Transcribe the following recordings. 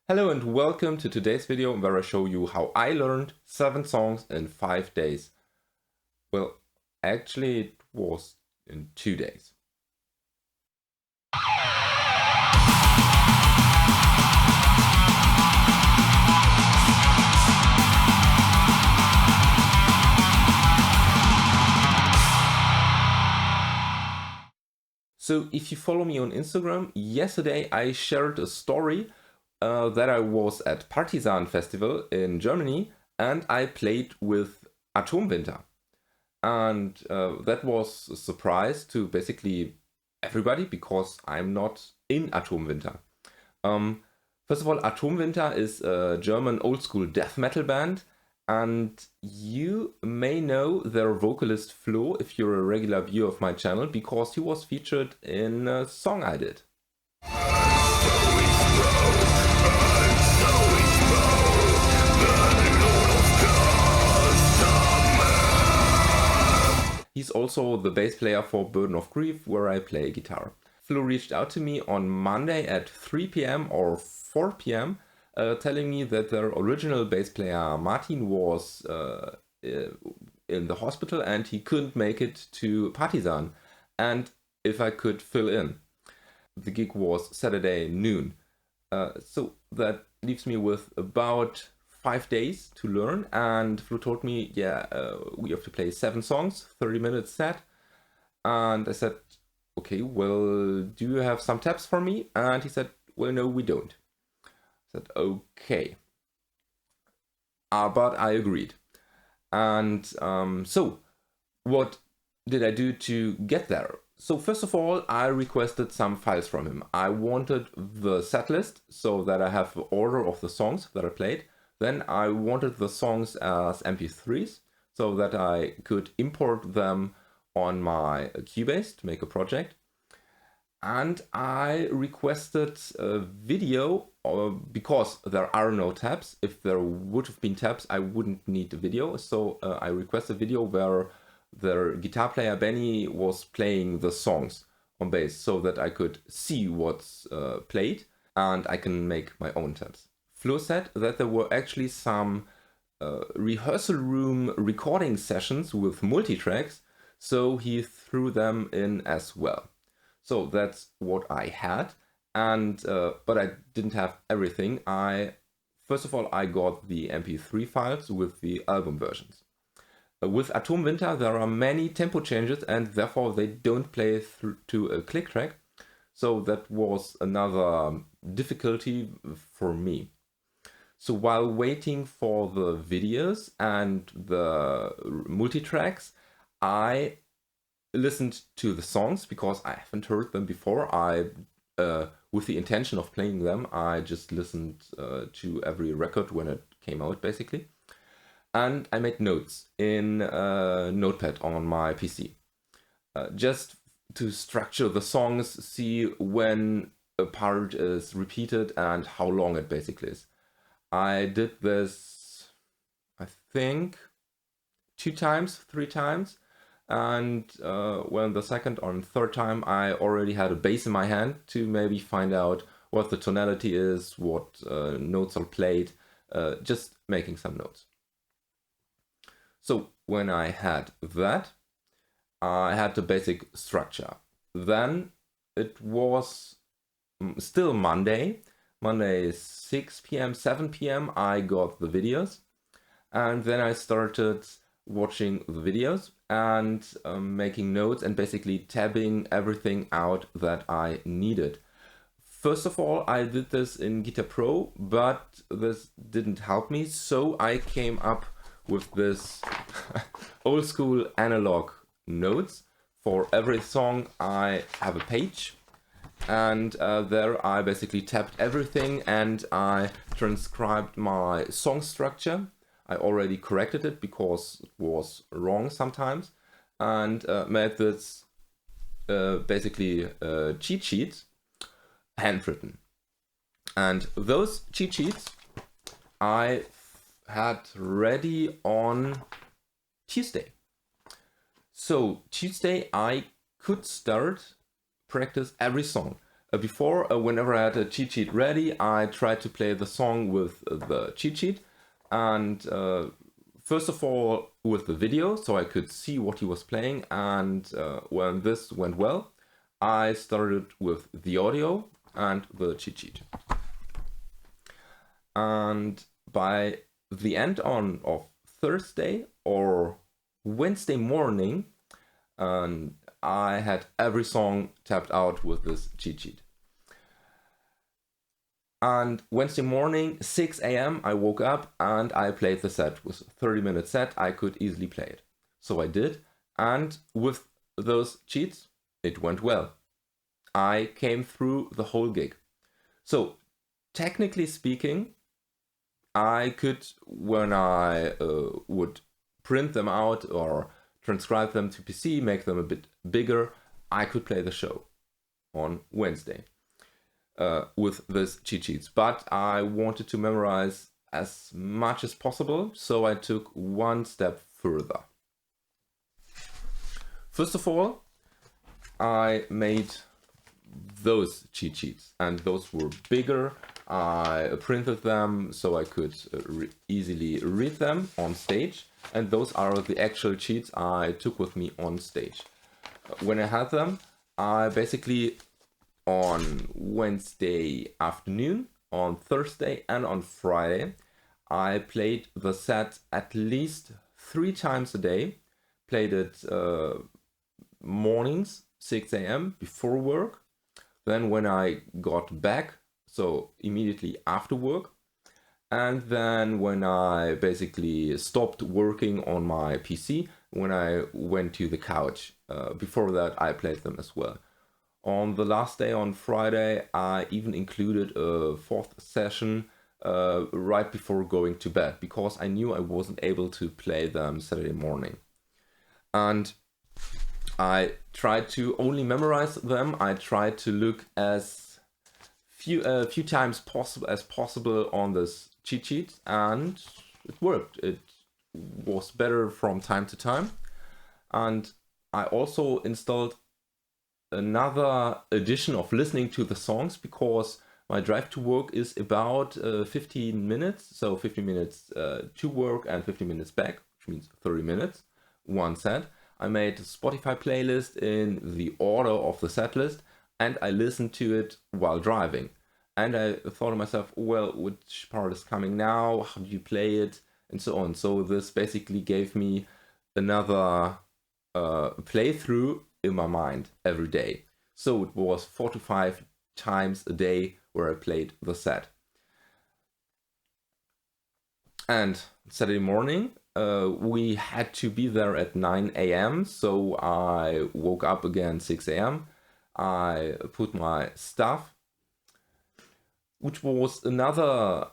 Hello and welcome to today's video where I show you how I learned 7 songs in 5 days. Well, actually it was in 2 days. So if you follow me on Instagram, yesterday I shared a story that I was at Party.San festival in Germany and I played with Atomwinter. And that was a surprise to basically everybody because I'm not in Atomwinter. First of all, Atomwinter is a German old school death metal band. And you may know their vocalist Flo if you're a regular viewer of my channel, because he was featured in a song I did. He's also the bass player for Burden of Grief, where I play guitar. Flo reached out to me on Monday at 3 p.m. or 4 p.m. Telling me that their original bass player Martin was in the hospital and he couldn't make it to Party.San, and if I could fill in. The gig was Saturday noon. So that leaves me with about 5 days to learn, and Flo told me, we have to play 7 songs, 30 minutes set. And I said, okay, well, do you have some tabs for me? And he said, well, no, we don't. I said, okay. But I agreed. And so what did I do to get there? So first of all, I requested some files from him. I wanted the set list so that I have the order of the songs that I played. Then I wanted the songs as MP3s so that I could import them on my Cubase to make a project. And I requested a video because there are no tabs. If there would have been tabs, I wouldn't need a video. So I requested a video where the guitar player Benny was playing the songs on bass so that I could see what's played and I can make my own tabs. Flo said that there were actually some rehearsal room recording sessions with multitracks, so he threw them in as well. So that's what I had, and but I didn't have everything. First of all, I got the MP3 files with the album versions. With Atomwinter, there are many tempo changes, and therefore they don't play through to a click track. So that was another difficulty for me. So while waiting for the videos and the multitracks, I listened to the songs because I haven't heard them before. With the intention of playing them, I just listened to every record when it came out, basically. And I made notes in Notepad on my PC. Just to structure the songs, see when a part is repeated and how long it basically is. I did this, I think, 2 times, 3 times. And when the second or third time, I already had a bass in my hand to maybe find out what the tonality is, what notes are played, just making some notes. So when I had that, I had the basic structure. Then it was still Monday. Monday 6 p.m., 7 p.m. I got the videos. And then I started watching the videos and making notes and basically tabbing everything out that I needed. First of all, I did this in Guitar Pro, but this didn't help me. So I came up with this old school analog notes. For every song, I have a page. And there I basically tapped everything and I transcribed my song structure. I already corrected it because it was wrong sometimes, and made this basically cheat sheets, handwritten. And those cheat sheets I had ready on Tuesday. So Tuesday I could start practice every song. before, whenever I had a cheat sheet ready, I tried to play the song with the cheat sheet, and first of all with the video, so I could see what he was playing, and when this went well, I started with the audio and the cheat sheet. And by the end of Thursday or Wednesday morning, I had every song tapped out with this cheat sheet. And Wednesday morning, 6 a.m., I woke up and I played the set. It was a 30-minute set. I could easily play it. So I did. And with those cheats, it went well. I came through the whole gig. So technically speaking, I could, when I would print them out or transcribe them to PC, make them a bit bigger, I could play the show on Wednesday with this cheat sheets. But I wanted to memorize as much as possible, so I took one step further. First of all, I made those cheat sheets, and those were bigger. I printed them so I could easily read them on stage, and those are the actual cheats I took with me on stage. When I had them, I basically, on Wednesday afternoon, on Thursday and on Friday, I played the set at least 3 times a day. Played it mornings, 6 a.m. before work, then when I got back, so immediately after work, and then when I basically stopped working on my PC, when I went to the couch. Before that, I played them as well. On the last day, on Friday, I even included a 4th session right before going to bed, because I knew I wasn't able to play them Saturday morning. And I tried to only memorize them. I tried to look as few times possible on this cheat sheet, and it worked. It was better from time to time. And I also installed another edition of listening to the songs, because my drive to work is about 15 minutes. So 15 minutes to work and 15 minutes back, which means 30 minutes, one set. I made a Spotify playlist in the order of the set list, and I listened to it while driving. And I thought to myself, well, which part is coming now? How do you play it? And so on. So this basically gave me another playthrough in my mind every day. So it was 4 to 5 times a day where I played the set. And Saturday morning, we had to be there at 9 a.m. So I woke up again 6 a.m. I put my stuff, which was another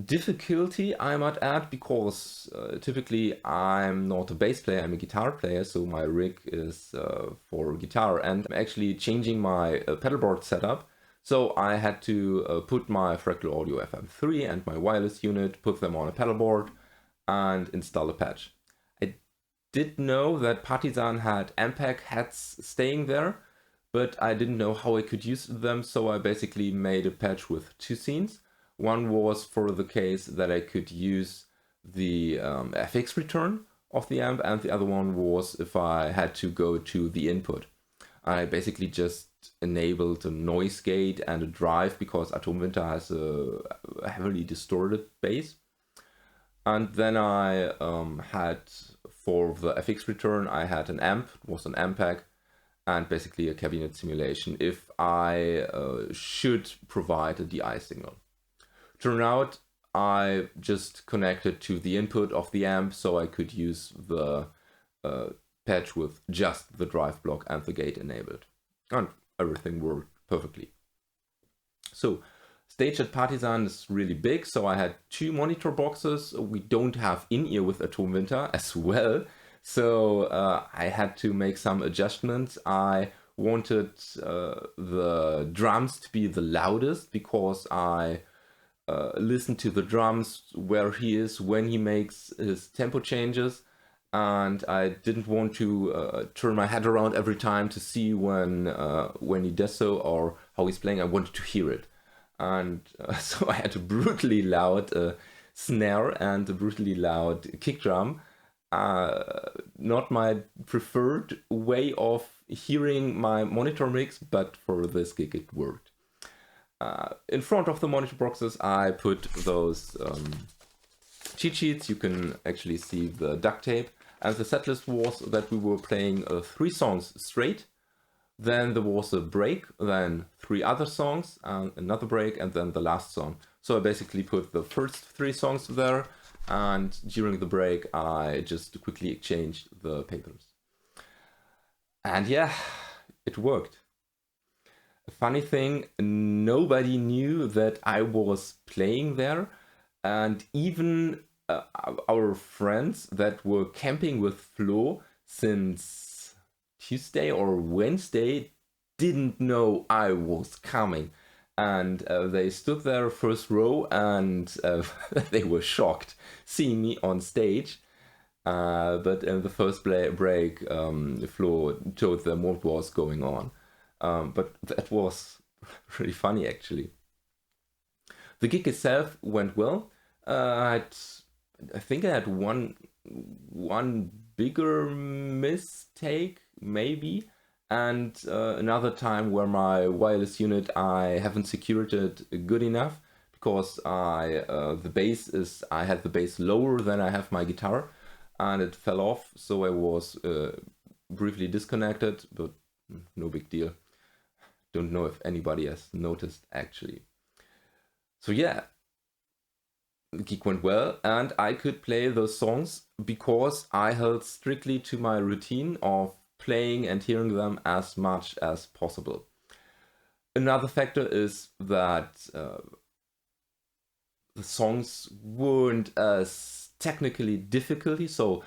difficulty, I might add, because typically I'm not a bass player, I'm a guitar player, so my rig is for guitar, and I'm actually changing my pedalboard setup. So I had to put my Fractal Audio FM3 and my wireless unit, put them on a pedalboard, and install a patch. I did know that Party.San had MPEG heads staying there, but I didn't know how I could use them, so I basically made a patch with 2 scenes. One was for the case that I could use the FX return of the amp, and the other one was if I had to go to the input. I basically just enabled a noise gate and a drive, because Atomwinter has a heavily distorted bass. And then I had, for the FX return, I had an amp, it was an MPEG, and basically a cabinet simulation if I should provide a DI signal. Turned out I just connected to the input of the amp, so I could use the patch with just the drive block and the gate enabled. And everything worked perfectly. So stage at Party.San is really big, so I had 2 monitor boxes. We don't have in-ear with Atomwinter as well, so I had to make some adjustments. I wanted the drums to be the loudest, because I listen to the drums where he is when he makes his tempo changes, and I didn't want to turn my head around every time to see when he does so or how he's playing. I wanted to hear it, and so I had a brutally loud snare and a brutally loud kick drum. Not my preferred way of hearing my monitor mix, but for this gig it worked. In front of the monitor boxes I put those cheat sheets. You can actually see the duct tape, and the setlist was that we were playing 3 songs straight, then there was a break, then 3 other songs, and another break, and then the last song. So I basically put the first 3 songs there, and during the break I just quickly exchanged the papers. And yeah, it worked. A funny thing, nobody knew that I was playing there, and even our friends that were camping with Flo since Tuesday or Wednesday didn't know I was coming. And they stood there first row, and they were shocked seeing me on stage. But in the first break, Flo told them what was going on. But that was really funny, actually. The gig itself went well. I think I had one bigger mistake, maybe, and another time where my wireless unit, I haven't secured it good enough, because I had the bass lower than I have my guitar, and it fell off, so I was briefly disconnected, but no big deal. Don't know if anybody has noticed, actually. So yeah, the gig went well, and I could play those songs because I held strictly to my routine of playing and hearing them as much as possible. Another factor is that the songs weren't as technically difficult, so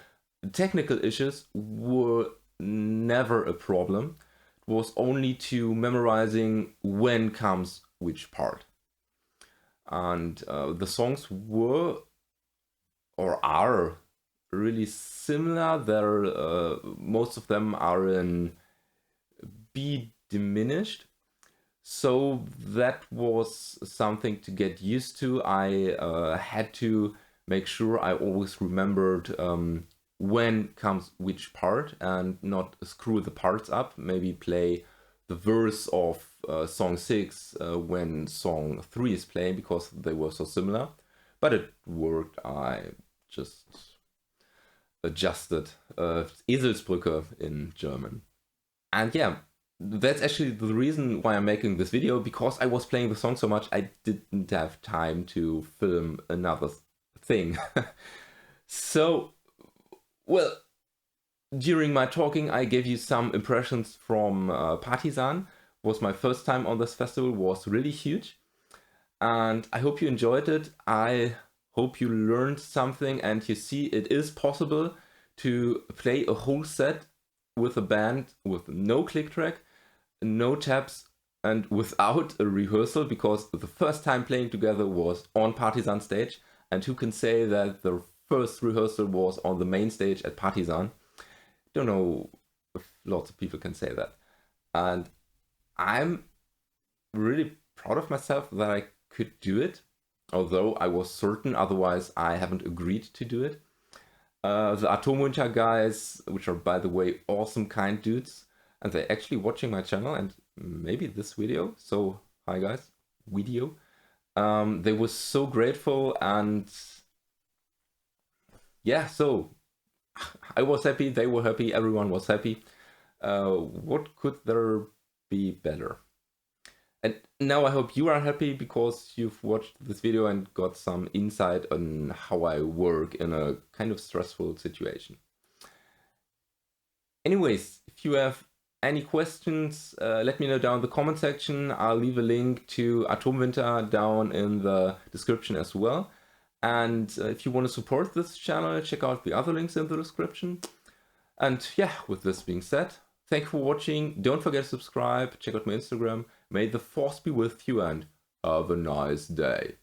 technical issues were never a problem. It was only to memorizing when comes which part. And the songs were or are really similar. Most of them are in B diminished, so that was something to get used to. I had to make sure I always remembered when comes which part and not screw the parts up. Maybe play the verse of song 6 when song 3 is playing, because they were so similar. But it worked. I just adjusted Eselsbrücke in German. And yeah, that's actually the reason why I'm making this video, because I was playing the song so much I didn't have time to film another thing. So, well, during my talking I gave you some impressions from Party.San. Was my first time on this festival, was really huge, and I hope you enjoyed it. I hope you learned something, and you see it is possible to play a whole set with a band with no click track, no tabs, and without a rehearsal, because the first time playing together was on Party.San stage, and who can say that the first rehearsal was on the main stage at Party.San? Don't know if lots of people can say that. And I'm really proud of myself that I could do it, although I was certain otherwise I haven't agreed to do it. The Atomwinter guys, which are, by the way, awesome, kind dudes, and they're actually watching my channel and maybe this video, so hi guys, video. They were so grateful, and yeah, so I was happy, they were happy, everyone was happy. What could there be better? And now I hope you are happy because you've watched this video and got some insight on how I work in a kind of stressful situation. Anyways, if you have any questions, let me know down in the comment section. I'll leave a link to Atomwinter down in the description as well. And if you want to support this channel, check out the other links in the description. And yeah, with this being said, thank you for watching. Don't forget to subscribe, check out my Instagram. May the force be with you, and have a nice day.